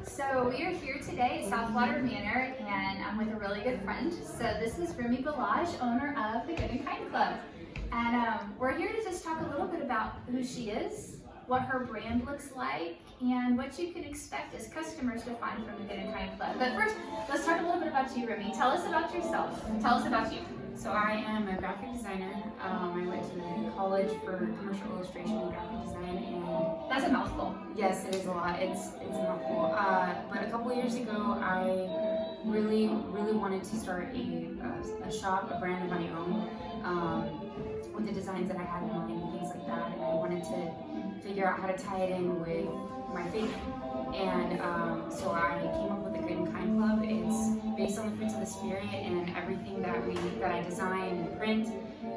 So we are here today at Southwater Manor, and I'm with a really good friend. So this is Remi Balaj, owner of the Good and Kind Club. And we're here to just talk a little bit about who she is, what her brand looks like, and what you can expect as customers to find from the Good and Kind Club. But first, let's talk a little bit about you, Remi. Tell us about yourself. Tell us about you. So I am a graphic designer. I went to college for commercial illustration and graphic design, and That's a mouthful. yes, it is a lot. It's a mouthful. But a couple of years ago, I really wanted to start a shop, a brand of my own, with the designs that I had in mind and things like that. And I wanted to figure out how to tie it in with my faith. And so I came up with the Good and Kind Club. It's based on the fruits of the Spirit, and everything that I design and print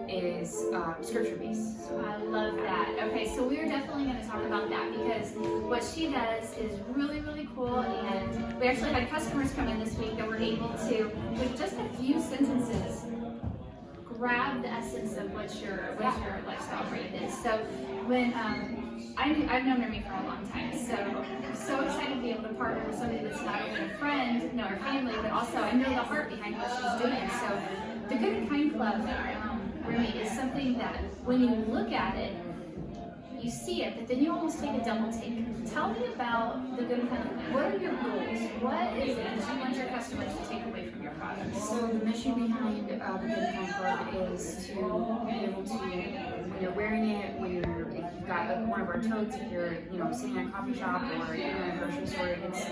is scripture based. So I love that. Okay, so we are definitely going to talk about that because what she does is really cool, and we actually had customers come in this week that were able to, with just a few sentences, grab the essence of what your lifestyle brand is. So when I've known Remi for a long time, so I'm so excited to be able to partner with somebody that's not only a friend, or family, but also I know the heart behind what she's doing. So the Good and Kind Club, Remi, is something that when you look at it, you see it, but then you almost take a double take. Tell me about the Good and Kind Club. What are your goals? What is it that you want your customers to take away from your products? So the mission behind the Good and Kind Club is to be able to, when you're wearing it, if you've got one of our totes, if you're sitting in a coffee shop or in a grocery store, it's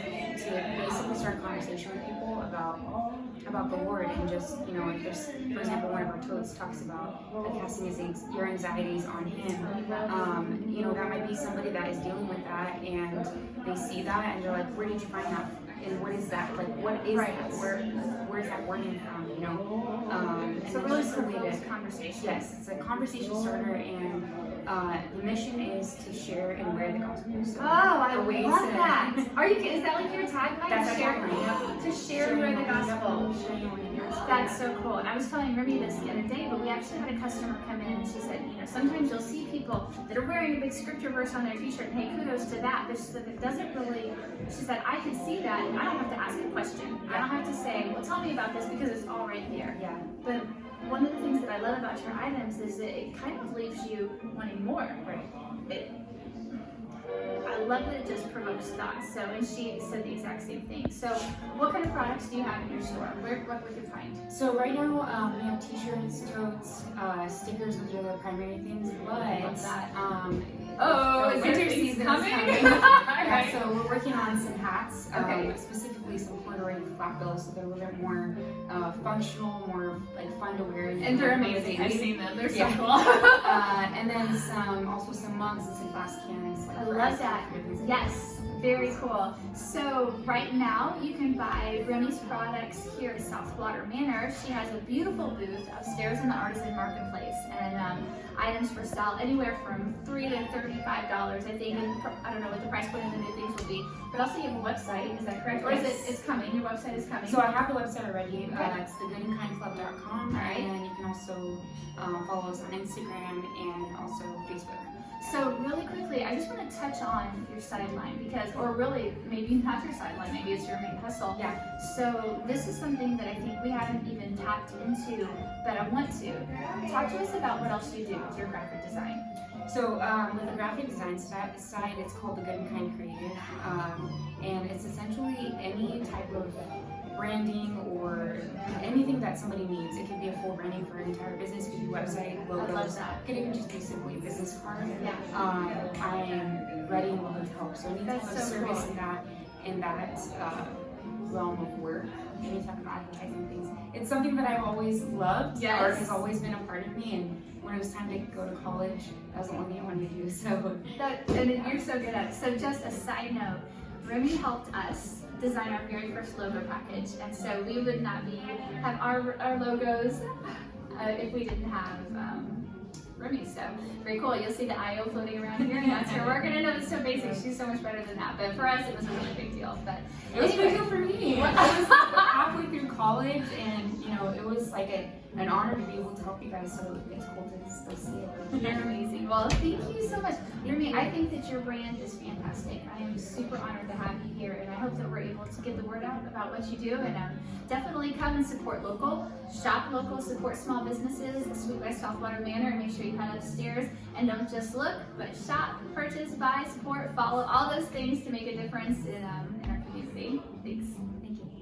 to basically start a conversation with people about the Lord, and just if there's, for example, one of our totes talks about casting your anxieties on Him. That might be somebody that is dealing with that, and they see that and they're like, where did you find that? And what is that? Like, what is that? Where's that wording from? So really provokes conversation. Yes, it's a conversation starter, and the mission is to share and wear the gospel. So I love that. Is that like your tagline? That's our tagline. To share and wear the gospel. That's so cool. And I was telling Remi this the other day, but we actually had a customer come in and she said, sometimes you'll see people that are wearing a big scripture verse on their t-shirt, and hey, kudos to that. But she said it doesn't really, she said, I can see that and I don't have to ask a question. I don't have to say, well, tell me about this, because it's all right there. Yeah. But one of the things that I love about your items is that it kind of leaves you wanting more. Right. I love that it just provokes thought. So, and she said the exact same thing. So, what kind of products do you have in your store? What would you find? So right now we have t-shirts, totes, stickers, which are the primary things. But winter season coming. Right. So we're working on some hats, okay. Specifically some corduroy flat bills, so they're a little bit more functional, more like fun to wear. And they're amazing. I've seen them. They're so cool. And then also some mugs and some glass cans. I love that. Yes, very cool. So right now you can buy Remi's products here at Southwater Manor. She has a beautiful booth upstairs in the Artisan Marketplace, and items for sale anywhere from $3 to $35, I think. And I don't know what the price point of the new things will be, but also you have a website. Is that correct? Or is it's coming? Your website is coming. So I have a website already. It's thegoodandkindclub.com, right. And you can also follow us on Instagram and also Facebook. So really quickly, I just want to touch on your sideline or really maybe not your sideline, maybe it's your main hustle. Yeah. So this is something that I think we haven't even tapped into, but I want to. Talk to us about what else you do with your graphic design. So with the graphic design side, it's called the Good and Kind Creative, and it's essentially any type of branding or anything that somebody needs. It could be a full branding for an entire business, it could be website, logos. I love that. It could even just be simply a business card. Yeah. I am ready and willing to help. So any type of service cool. in that realm of work, any type of advertising things. It's something that I've always loved, or has always been a part of me. And when it was time to go to college, that was the only thing I wanted to do. So and you're so good at it. So just a side note, Remi helped us design our very first logo package, and so we would not have our logos if we didn't have Remi. So very cool. You'll see the IO floating around here, and that's her work. And I know it's so basic. She's so much better than that. But for us, it was a really big deal. But it was a big deal for me. I was halfway through college, and it was like an honor to be able to help you guys. So it's cool to still see it. You're amazing. Well, thank you so much, Remi. I think that your brand is fantastic. I am super honored to have you here, and I hope that we're about what you do, and definitely come and support local, shop local, support small businesses, Sweet by Southwater Manor, and make sure you head upstairs and don't just look, but shop, purchase, buy, support, follow, all those things to make a difference in our community. Thanks. Thank you.